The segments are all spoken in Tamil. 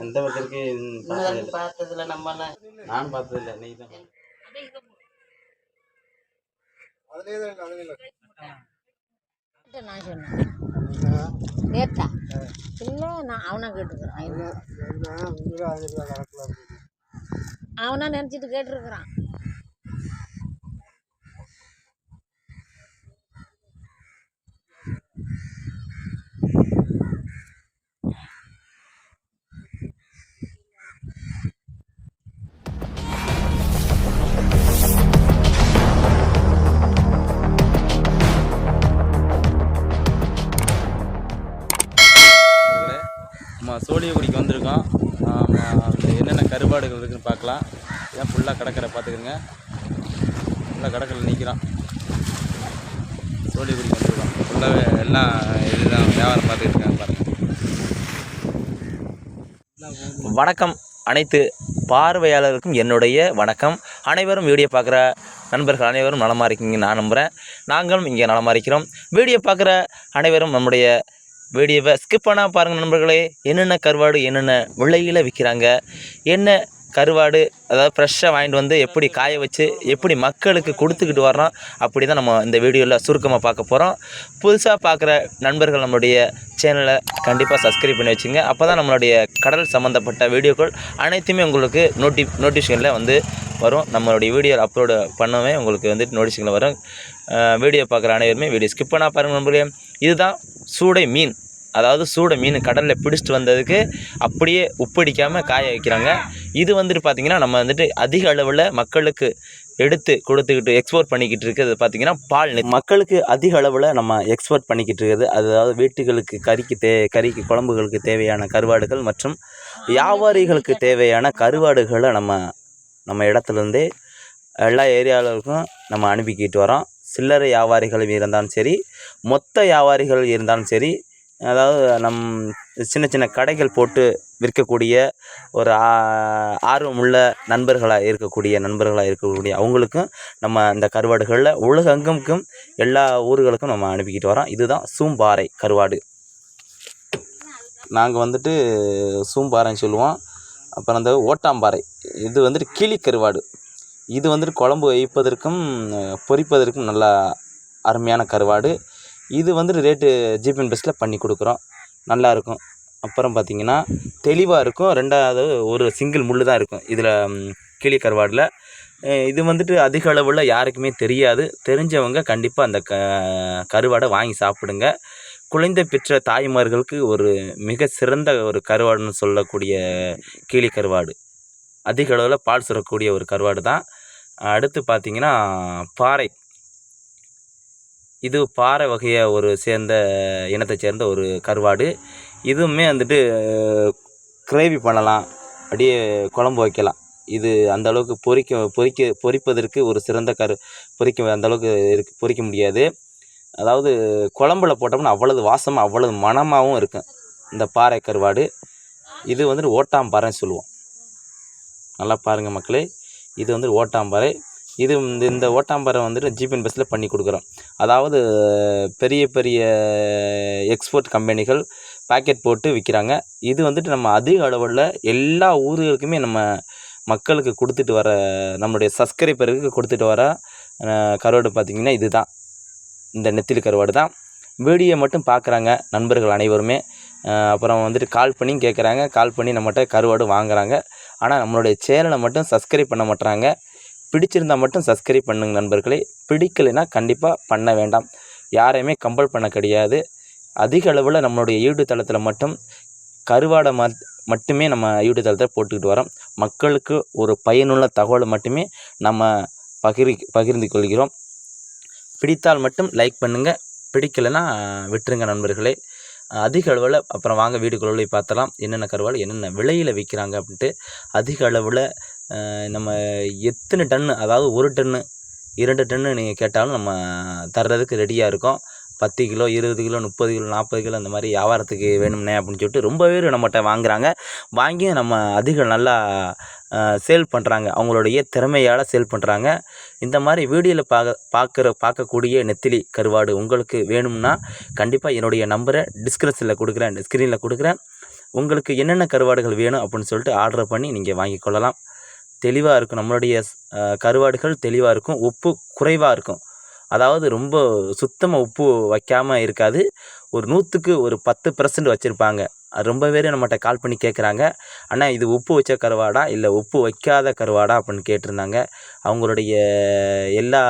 எந்த பக்கத்துக்கு பார்த்ததில்ல நம்ம நானும் பார்த்ததில்லை. நீ தான் நான் சொன்னேன் கேட்டா இல்லை நான் அவனா கேட்டுருக்குறான் அவனா நினச்சிட்டு கேட்டுருக்குறான். சோழியகுடிக்கு வந்திருக்கோம். என்னென்ன கருவாடுகள் இருக்குதுன்னு பார்க்கலாம். ஏன் ஃபுல்லாக கடற்கரை பார்த்துக்குங்க. ஃபுல்லாக கடற்கரை நிற்கிறோம். சோழியகுடிக்கு வந்திருக்கோம். ஃபுல்லாகவே எல்லாம் இதுதான் வியாபாரம் பார்த்துக்கிட்டு இருக்காங்க பாருங்கள். வணக்கம் அனைத்து பார்வையாளருக்கும் என்னுடைய வணக்கம். அனைவரும் வீடியோ பார்க்குற நண்பர்கள் அனைவரும் நலமாக இருக்கீங்க நான் நம்புகிறேன். நாங்களும் இங்கே நலமாக இருக்கிறோம். வீடியோ பார்க்குற அனைவரும் நம்முடைய வீடியோவை ஸ்கிப் பண்ணால் பாருங்கள் நண்பர்களே. என்னென்ன கருவாடு என்னென்ன விலையில் விற்கிறாங்க, என்ன கருவாடு அதாவது ஃப்ரெஷ்ஷாக வாங்கிட்டு வந்து எப்படி காய வச்சு எப்படி மக்களுக்கு கொடுத்துக்கிட்டு வர்றோம், அப்படி தான் நம்ம இந்த வீடியோவில் சுருக்கமாக பார்க்க போகிறோம். புதுசாக பார்க்குற நண்பர்கள் நம்மளுடைய சேனலை கண்டிப்பாக சப்ஸ்கிரைப் பண்ணி வச்சுங்க. அப்போ தான் நம்மளுடைய கடல் சம்மந்தப்பட்ட வீடியோக்கள் அனைத்துமே உங்களுக்கு நோட்டிஃபிகேஷனில் வந்து வரும். நம்மளுடைய வீடியோ அப்லோடு பண்ணவே உங்களுக்கு வந்துட்டு நோட்டிஃபிகேஷனில் வரும். வீடியோ பார்க்குற அனைவருமே வீடியோ ஸ்கிப் பண்ணால் பாருங்கள் நண்பர்களே. இதுதான் சூடை மீன். அதாவது சூடை மீன் கடலில் பிடிச்சிட்டு வந்ததுக்கு அப்படியே உப்படிக்காமல் காய வைக்கிறாங்க. இது வந்துட்டு பார்த்திங்கன்னா நம்ம வந்துட்டு அதிக அளவில் மக்களுக்கு எடுத்து கொடுத்துக்கிட்டு எக்ஸ்போர்ட் பண்ணிக்கிட்டு இருக்குது. பார்த்திங்கன்னா பால் மக்களுக்கு அதிக அளவில் நம்ம எக்ஸ்போர்ட் பண்ணிக்கிட்டு இருக்குது. அதாவது வீட்டுகளுக்கு கறிக்கு குழம்புகளுக்கு தேவையான கருவாடுகள் மற்றும் வியாபாரிகளுக்கு தேவையான கருவாடுகளை நம்ம இடத்துலேருந்தே எல்லா ஏரியாவுக்கும் நம்ம அனுப்பிக்கிட்டு வரோம். சில்லறை வியாபாரிகள் இருந்தாலும் சரி, மொத்த வியாபாரிகள் இருந்தாலும் சரி, அதாவது சின்ன சின்ன கடைகள் போட்டு விற்கக்கூடிய ஒரு ஆர்வமுள்ள நண்பர்களாக இருக்கக்கூடிய அவங்களுக்கும் நம்ம இந்த கருவாடுகளில் உலகெங்குக்கும் எல்லா ஊர்களுக்கும் நம்ம அனுப்பிக்கிட்டு வரோம். இதுதான் சூம்பாறை கருவாடு. நாங்கள் வந்துட்டு சூம்பாறைன்னு சொல்லுவோம். அப்புறம் அந்த ஓட்டாம்பாறை இது வந்துட்டு கிளி கருவாடு. இது வந்துட்டு குழம்பு வைப்பதற்கும் பொரிப்பதற்கும் நல்லா அருமையான கருவாடு. இது வந்துட்டு ரேட்டு ஜீப் அண்ட் பெஸ்ட்டில் பண்ணி கொடுக்குறோம். நல்லாயிருக்கும். அப்புறம் பார்த்திங்கன்னா தெளிவாக இருக்கும். ரெண்டாவது ஒரு சிங்கிள் முள் தான் இருக்கும் இதில் கிளி கருவாடில். இது வந்துட்டு அதிக அளவில் யாருக்குமே தெரியாது. தெரிஞ்சவங்க கண்டிப்பாக அந்த கருவாடை வாங்கி சாப்பிடுங்க. குழந்தை பெற்ற தாய்மார்களுக்கு ஒரு மிக சிறந்த ஒரு கருவாடுன்னு சொல்லக்கூடிய கிளி கருவாடு. அதிக அளவில் பால் சுரக்கக்கூடிய ஒரு கருவாடு தான். அடுத்து பார்த்திங்கன்னா பாறை. இது பாறை வகையை சேர்ந்த இனத்தை சேர்ந்த ஒரு கருவாடு. இதுவுமே வந்துட்டு கிரேவி பண்ணலாம், அப்படியே குழம்பு வைக்கலாம். இது அந்தளவுக்கு பொரிப்பதற்கு ஒரு சிறந்த அந்தளவுக்கு பொரிக்க முடியாது. அதாவது குழம்புல போட்டோம்னா அவ்வளவு வாசமாக அவ்வளவு மணமாகவும் இருக்கும் இந்த பாறை கருவாடு. இது வந்துட்டு ஓட்டாம்பாறைன்னு சொல்லுவோம். நல்லா பாருங்கள் மக்களே, இது வந்துட்டு ஓட்டாம்பாறை. இது இந்த ஓட்டாம்பாறை வந்துட்டு ஜீப் அண்ட் பெஸ்ட்டில் பண்ணி கொடுக்குறோம். அதாவது பெரிய பெரிய எக்ஸ்போர்ட் கம்பெனிகள் பேக்கெட் போட்டு விற்கிறாங்க. இது வந்துட்டு நம்ம அதிக அளவில் எல்லா ஊர்களுக்குமே நம்ம மக்களுக்கு கொடுத்துட்டு வர, நம்மளுடைய சப்ஸ்கிரைபருக்கு கொடுத்துட்டு வர கருவாடு பார்த்திங்கன்னா இதுதான், இந்த நெத்திலி கருவாடு தான். வீடியோ மட்டும் பார்க்குறாங்க நண்பர்கள் அனைவருமே. அப்புறம் வந்துட்டு கால் பண்ணி கேட்குறாங்க, கால் பண்ணி நம்மகிட்ட கருவாடு வாங்குகிறாங்க. ஆனால் நம்மளுடைய சேனலை மட்டும் சப்ஸ்கிரைப் பண்ண மாட்டுறாங்க. பிடிச்சிருந்தால் மட்டும் சப்ஸ்கிரைப் பண்ணுங்க நண்பர்களே. பிடிக்கலைன்னா கண்டிப்பாக பண்ண வேண்டாம். யாரையுமே கம்பல் பண்ண கிடையாது. அதிக அளவில் நம்மளுடைய யூடியூப் தளத்தில் மட்டும் கருவாடை மட்டுமே நம்ம யூடியூப் தளத்தில் போட்டுக்கிட்டு வரோம். மக்களுக்கு ஒரு பயனுள்ள தகவலை மட்டுமே நம்ம பகிர்ந்து கொள்கிறோம். பிடித்தால் மட்டும் லைக் பண்ணுங்கள், பிடிக்கலைன்னா விட்டுருங்க நண்பர்களே. அதிக அளவில் அப்புறம் வாங்க வீடுக்குள்ளே பார்த்தலாம் என்னென்ன கருவாடு என்னென்ன விலையில் விற்கிறாங்க அப்படின்ட்டு. அதிக அளவில் நம்ம எத்தனை டன்னு, அதாவது 1 டன்னு 2 டன்னு நீங்கள் கேட்டாலும் நம்ம தர்றதுக்கு ரெடியாக இருக்கோம். 10 கிலோ 20 கிலோ 30 கிலோ 40 கிலோ இந்த மாதிரி வியாபாரத்துக்கு வேணும்னே அப்படின்னு சொல்லிட்டு ரொம்ப பேர் நம்மகிட்ட வாங்குகிறாங்க. வாங்கி நம்ம அதிக நல்லா சேல் பண்ணுறாங்க. அவங்களுடைய திறமையால் சேல் பண்ணுறாங்க. இந்த மாதிரி வீடியோவில் பார்க்கக்கூடிய நெத்திலி கருவாடு உங்களுக்கு வேணும்னா கண்டிப்பாக என்னுடைய நம்பரை டிஸ்கிரிப்ஷனில் கொடுக்குறேன், ஸ்க்ரீனில் கொடுக்குறேன். உங்களுக்கு என்னென்ன கருவாடுகள் வேணும் அப்படின்னு சொல்லிட்டு ஆர்டர் பண்ணி நீங்கள் வாங்கிக்கொள்ளலாம். தெளிவாக இருக்கும். நம்மளுடைய கருவாடுகள் தெளிவாக இருக்கும். உப்பு குறைவாக இருக்கும். அதாவது ரொம்ப சுத்தமாக உப்பு வைக்காமல் இருக்காது. ஒரு 100க்கு ஒரு 10% வச்சுருப்பாங்க. அது ரொம்ப பேர் நம்மகிட்ட கால் பண்ணி கேட்குறாங்க, அண்ணா இது உப்பு வச்ச கருவாடா இல்லை உப்பு வைக்காத கருவாடா அப்படின்னு கேட்டிருந்தாங்க. அவங்களுடைய எல்லா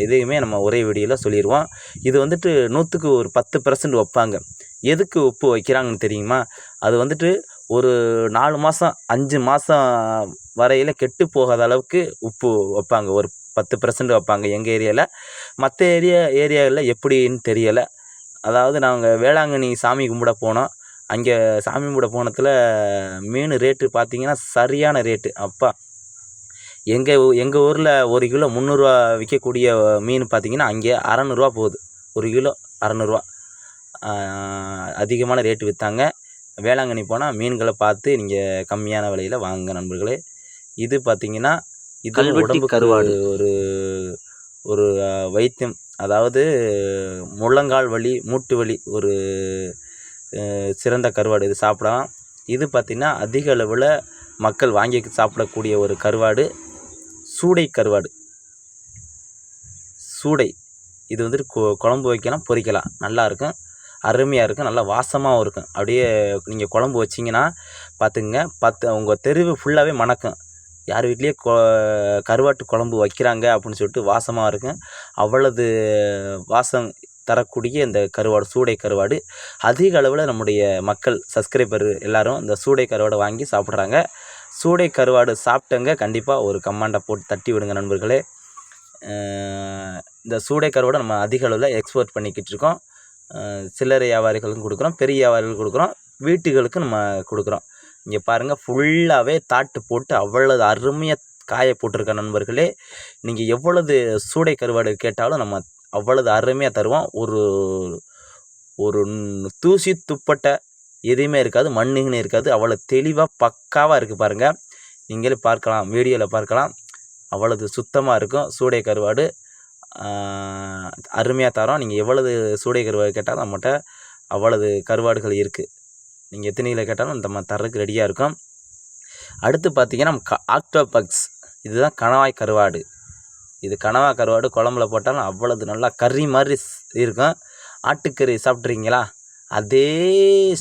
இதையுமே நம்ம ஒரே வீடியோவில் சொல்லிடுவோம். இது வந்துட்டு 100க்கு ஒரு 10% வைப்பாங்க. எதுக்கு உப்பு வைக்கிறாங்கன்னு தெரியுமா? அது வந்துட்டு ஒரு 4 மாதம் 5 மாதம் வரையில் கெட்டு போகாத அளவுக்கு உப்பு வைப்பாங்க. ஒரு 10% வைப்பாங்க எங்கள் ஏரியாவில். மற்ற ஏரியாவில் எப்படின்னு தெரியலை. அதாவது நாங்கள் வேளாங்கண்ணி சாமி கும்பிட போனோம். அங்கே சாமி கும்பிட போனதில் மீன் ரேட்டு பார்த்திங்கன்னா சரியான ரேட்டு. அப்பா, எங்கள் ஊரில் 1 கிலோ 300 ரூபா விற்கக்கூடிய மீன் பார்த்திங்கன்னா அங்கே 600 ரூபா போகுது. 1 கிலோ 600 ரூபா. அதிகமான ரேட்டு விற்றாங்க. வேளாங்கண்ணி போனால் மீன்களை பார்த்து நீங்கள் கம்மியான விலையில் வாங்குங்க நண்பர்களே. இது பார்த்திங்கன்னா இது உடம்பு கருவாடு ஒரு வைத்தியம். அதாவது முழங்கால் வலி மூட்டு வலி ஒரு சிறந்த கருவாடு. இது சாப்பிடலாம். இது பார்த்திங்கன்னா அதிக அளவில் மக்கள் வாங்கி சாப்பிடக்கூடிய ஒரு கருவாடு சூடை கருவாடு. சூடை இது வந்துட்டு குழம்பு வைக்கலாம், பொரிக்கலாம். நல்லாயிருக்கும், அருமையாக இருக்கும், நல்லா வாசமாகவும் இருக்கும். அப்படியே நீங்கள் குழம்பு வச்சிங்கன்னா பார்த்துங்க, உங்கள் தெருவு ஃபுல்லாகவே மணக்கும். யார் வீட்லேயே கருவாட்டு குழம்பு வைக்கிறாங்க அப்படின்னு சொல்லிட்டு வாசமாக இருக்கும். அவ்வளவு வாசம் தரக்கூடிய இந்த கருவாடு சூடை கருவாடு அதிக அளவில் நம்முடைய மக்கள் சப்ஸ்கிரைபர் எல்லோரும் இந்த சூடை கருவாடை வாங்கி சாப்பிட்றாங்க. சூடை கருவாடு சாப்பிட்டவங்க கண்டிப்பாக ஒரு கமெண்டை போட்டு தட்டி விடுங்க நண்பர்களே. இந்த சூடை கருவாடை நம்ம அதிக அளவில் எக்ஸ்போர்ட் பண்ணிக்கிட்டு இருக்கோம். சில்லறை வியாபாரிகளுக்கும் கொடுக்குறோம், பெரிய வியாபாரிகளுக்கும் கொடுக்குறோம், வீட்டுகளுக்கும் நம்ம கொடுக்குறோம். இங்கே பாருங்கள், ஃபுல்லாகவே தாட்டு போட்டு அவ்வளவு அருமையாக காய போட்டிருக்க நண்பர்களே. நீங்கள் எவ்வளவு சூடை கருவாடு கேட்டாலும் நம்ம அவ்வளவு அருமையாக தருவோம். ஒரு தூசி துப்பட்டை எதுவுமே இருக்காது, மண்ணுன்னு இருக்காது. அவ்வளோ தெளிவாக பக்காவாக இருக்குது பாருங்கள். நீங்களே பார்க்கலாம், வீடியோவில் பார்க்கலாம். அவ்வளவு சுத்தமாக இருக்கும் சூடை கருவாடு. அருமையாக தரோம். நீங்கள் எவ்வளவு சூடை கருவாடு கேட்டாலும் நம்மகிட்ட அவ்வளவு கருவாடுகள் இருக்குது. நீங்கள் எத்தனை கிலோ கேட்டாலும் நம்ம தர்றதுக்கு ரெடியாக இருக்கும். அடுத்து பார்த்திங்கன்னா ஆக்டோபக்ஸ். இதுதான் கணவாய் கருவாடு. இது கணவாய் கருவாடு குழம்புல போட்டாலும் அவ்வளவு நல்லா கறி மாதிரி இருக்கும். ஆட்டுக்கறி சாப்பிட்றீங்களா? அதே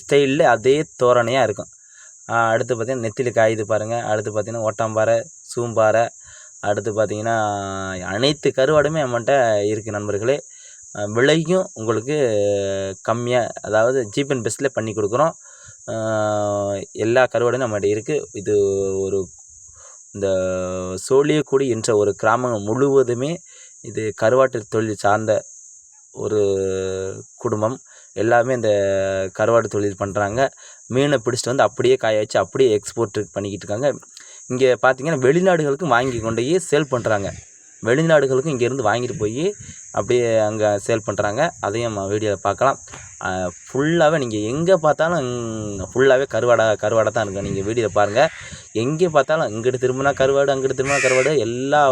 ஸ்டைலில் அதே தோரணையாக இருக்கும். அடுத்து பார்த்திங்கன்னா நெத்திலி காயுது பாருங்கள். அடுத்து பார்த்திங்கன்னா ஓட்டாம்பாறை, சூம்பாறை. அடுத்து பார்த்திங்கன்னா அனைத்து கருவாடுமே நம்மகிட்ட இருக்குது நண்பர்களே. விலையும் உங்களுக்கு கம்மியாக, அதாவது சீப் அண்ட் பெஸ்ட்டில் பண்ணி கொடுக்குறோம். எல்லா கருவாடும் நம்மகிட்ட இருக்குது. இது இந்த சோழியக்குடி என்ற ஒரு கிராமம் முழுவதுமே இது கருவாட்டு தொழில் சார்ந்த ஒரு குடும்பம். எல்லாமே இந்த கருவாடு தொழில் பண்ணுறாங்க. மீனை பிடிச்சிட்டு வந்து அப்படியே காய வச்சு அப்படியே எக்ஸ்போர்ட் பண்ணிக்கிட்டு இருக்காங்க. இங்கே பார்த்திங்கன்னா வெளிநாடுகளுக்கும் வாங்கி கொண்டு போய் சேல் பண்ணுறாங்க. வெளிநாடுகளுக்கும் இங்கேருந்து வாங்கிட்டு போய் அப்படியே அங்கே சேல் பண்ணுறாங்க. அதையும் நம்ம வீடியோவில் பார்க்கலாம். ஃபுல்லாகவே நீங்கள் எங்கே பார்த்தாலும் ஃபுல்லாகவே கருவாடை தான் இருக்கும். நீங்கள் வீடியோவில் பாருங்கள், எங்கே பார்த்தாலும் இங்கிட்டு திரும்பினா கருவாடு, அங்கிட்டு திரும்பினா கருவாடு. எல்லா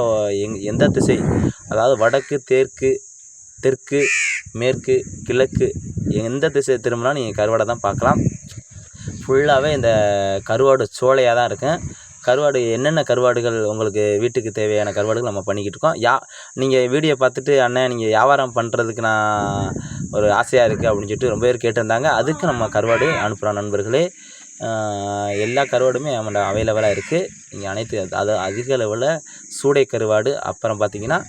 எந்த திசை, அதாவது வடக்கு, தெற்கு, மேற்கு, கிழக்கு, எந்த திசை திரும்பினா நீங்கள் கருவாடை தான் பார்க்கலாம். ஃபுல்லாகவே இந்த கருவாடு சோலையாக தான் இருக்கும். கருவாடு என்னென்ன கருவாடுகள் உங்களுக்கு வீட்டுக்கு தேவையான கருவாடுகள் நம்ம பண்ணிக்கிட்டு இருக்கோம். நீங்கள் வீடியோ பார்த்துட்டு அண்ணன் நீங்கள் வியாபாரம் பண்ணுறதுக்கு நான் ஒரு ஆசையாக இருக்குது அப்படின்னு சொல்லிட்டு ரொம்ப பேர் கேட்டிருந்தாங்க. அதுக்கு நம்ம கருவாடு அனுப்புகிறோம் நண்பர்களே. எல்லா கருவாடுமே நம்மகிட்ட அவைலபிளாக இருக்குது. நீங்கள் அனைத்து அதிக அளவில் சூடை கருவாடு, அப்புறம் பார்த்திங்கன்னா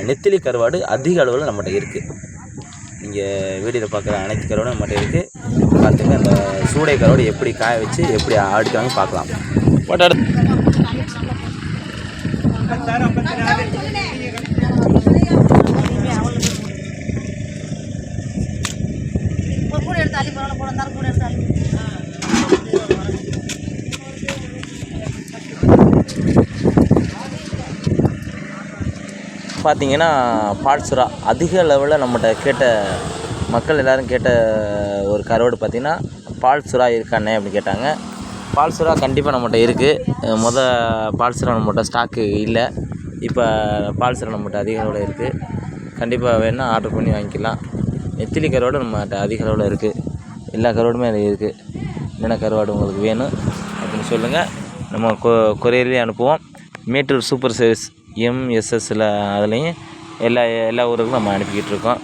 நெத்திலி கருவாடு அதிக அளவில் நம்மகிட்ட இருக்குது. நீங்கள் வீடியோவில் பார்க்குற அனைத்து கருவாடும் நம்மகிட்ட இருக்குது. பார்த்துங்க, அந்த சூடை கருவாடு எப்படி காய வச்சு எப்படி அடுக்கிறாங்க பார்க்கலாம். பார்த்தீங்கன்னா பால்சுரா அதிக லெவலில் நம்மகிட்ட கேட்ட மக்கள் எல்லோரும் கேட்ட ஒரு கருவாடு பார்த்திங்கன்னா பால் சுறா இருக்காண்ணே அப்படின்னு கேட்டாங்க. பால் சுறா கண்டிப்பாக நம்மகிட்ட இருக்குது. பால் சுறா நம்மகிட்ட ஸ்டாக்கு இல்லை. இப்போ பால் சுறா நம்மகிட்ட அதிக அளவில் இருக்குது. கண்டிப்பாக வேணுன்னா ஆர்டர் பண்ணி வாங்கிக்கலாம். நெத்திலி கருவாடு நம்மகிட்ட அதிக அளவில் இருக்குது. எல்லா கருவாடுமே அது இருக்குது. என்னென்ன கருவாடு உங்களுக்கு வேணும் அப்படின்னு சொல்லுங்கள். நம்ம கொரியர்லேயே அனுப்புவோம். மேட்டூர் சூப்பர் சர்வீஸ் MSSல அதுலேயும் எல்லா ஊருக்கும் நம்ம அனுப்பிக்கிட்டு இருக்கோம்.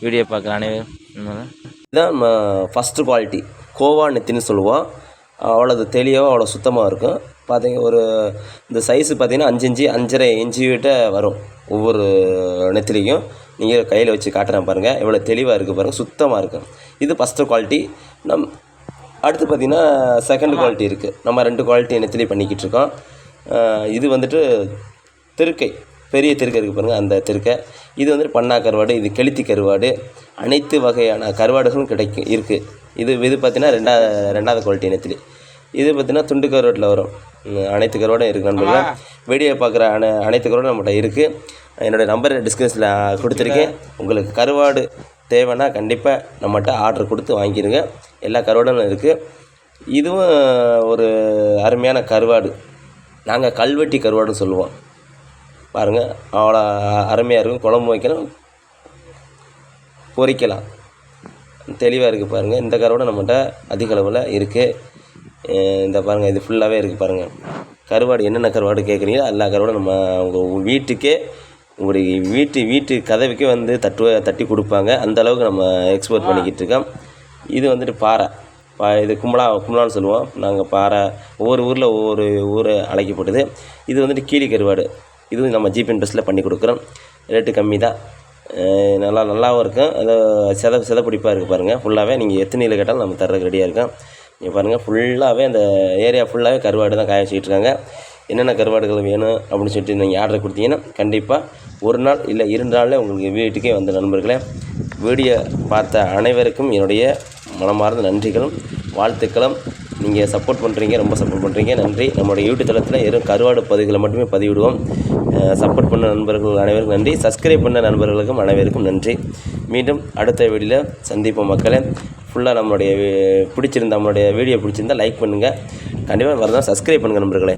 வீடியோ பார்க்குற அனைவரும் இதுதான் நம்ம ஃபஸ்ட்டு குவாலிட்டி கோவா நெத்தின்னு சொல்லுவோம். அவ்வளோ தெளிவாக அவ்வளோ சுத்தமாக இருக்கும். பார்த்தீங்க இந்த சைஸு பார்த்தீங்கன்னா 5 இன்ச்சு 5.5 இன்ச்சு கிட்ட வரும் ஒவ்வொரு நெத்திலிக்கும். நீங்கள் கையில் வச்சு காட்டுறேன் பாருங்கள், எவ்வளோ தெளிவாக இருக்குது பாருங்கள், சுத்தமாக இருக்கும். இது ஃபஸ்ட்டு குவாலிட்டி. அடுத்து பார்த்திங்கன்னா செகண்ட் குவாலிட்டி இருக்குது. நம்ம 2 குவாலிட்டி நெத்திலி பண்ணிக்கிட்டு இருக்கோம். இது வந்துட்டு திருக்கை, பெரிய திருக்கை இருக்குது பாருங்கள், அந்த திருக்கை. இது வந்துட்டு பண்ணா கருவாடு, இது கெளுத்தி கருவாடு, அனைத்து வகையான கருவாடுகளும் இருக்குது. இது பார்த்திங்கன்னா ரெண்டாவது குவாலிட்டி நெத்திலி. இது பார்த்திங்கன்னா துண்டு கருவாட்டில் வரும். அனைத்து கருவாடும் இருக்குது நண்பர்கள். வீடியோ பார்க்குற அனைத்து கருவாடும் நம்மகிட்ட இருக்குது. என்னுடைய நம்பர் டிஸ்கிரிப்ஷனில் கொடுத்துருக்கேன். உங்களுக்கு கருவாடு தேவைன்னா கண்டிப்பாக நம்மகிட்ட ஆர்டர் கொடுத்து வாங்கிடுங்க. எல்லா கருவாடும் இருக்குது. இதுவும் ஒரு அருமையான கருவாடு. நாங்கள் கல்வெட்டி கருவாடுன்னு சொல்லுவோம். பாருங்கள், அவ்வளோ அருமையாக இருக்கும். குழம்பு வைக்கலாம், பொரிக்கலாம், தெளிவாக இருக்குது பாருங்கள். இந்த கருவாடு நம்மகிட்ட அதிக அளவில் இருக்குது. இந்த பாருங்கள், இது ஃபுல்லாகவே இருக்குது பாருங்கள். கருவாடு என்னென்ன கருவாடு கேட்குறீங்களோ எல்லா கருவாடும் நம்ம உங்கள் வீட்டுக்கே, உங்களுடைய வீட்டு கதவுக்கே வந்து தட்டி கொடுப்பாங்க. அந்தளவுக்கு நம்ம எக்ஸ்போர்ட் பண்ணிக்கிட்டு இருக்கோம். இது வந்துட்டு பாறை, இது கும்பலான்னு சொல்லுவோம் நாங்கள். பாறை ஒவ்வொரு ஊரில் ஒவ்வொரு ஊர் அழைக்கப்பட்டது. இது வந்துட்டு கீழி கருவாடு. இதுவும் நம்ம ஜிபி இன்ட்ரெஸ்ட்டில் பண்ணி கொடுக்குறோம். ரேட்டு கம்மி தான், நல்லாவும் இருக்கும். அது செதப்பிடிப்பாக இருக்குது பாருங்கள். ஃபுல்லாகவே நீங்கள் எத்தனையில் கேட்டாலும் நம்ம தர்றதுக்கு ரெடியாக இருக்கோம். நீங்கள் பாருங்கள், ஃபுல்லாகவே அந்த ஏரியா ஃபுல்லாகவே கருவாடு தான் காய வச்சுக்கிட்டு இருக்காங்க. என்னென்ன கருவாடுகள் வேணும் அப்படின்னு சொல்லிட்டு நீங்கள் ஆர்டர் கொடுத்தீங்கன்னா கண்டிப்பாக ஒரு நாள் இல்லை 2 நாளில் உங்களுக்கு வீட்டுக்கே வந்த நண்பர்களே. வீடியோ பார்த்த அனைவருக்கும் என்னுடைய மனமார்ந்த நன்றிகளும் வாழ்த்துக்களும். நீங்கள் சப்போர்ட் பண்ணுறீங்க, ரொம்ப சப்போர்ட் பண்ணுறீங்க, நன்றி. நம்மளுடைய யூடியூப் தளத்தில் வெறும் கருவாடு பதிவுகளை மட்டுமே பதிவிடுவோம். சப்போர்ட் பண்ண நண்பர்கள் அனைவருக்கும் நன்றி. சப்ஸ்கிரைப் பண்ண நண்பர்களுக்கும் அனைவருக்கும் நன்றி. மீண்டும் அடுத்த வீடியோவில் சந்திப்போம் மக்களே. ஃபுல்லாக நம்மளுடைய நம்மளுடைய வீடியோ பிடிச்சிருந்தால் லைக் பண்ணுங்கள். கண்டிப்பாக வரதான் சப்ஸ்கிரைப் பண்ணுங்கள் நண்பர்களே.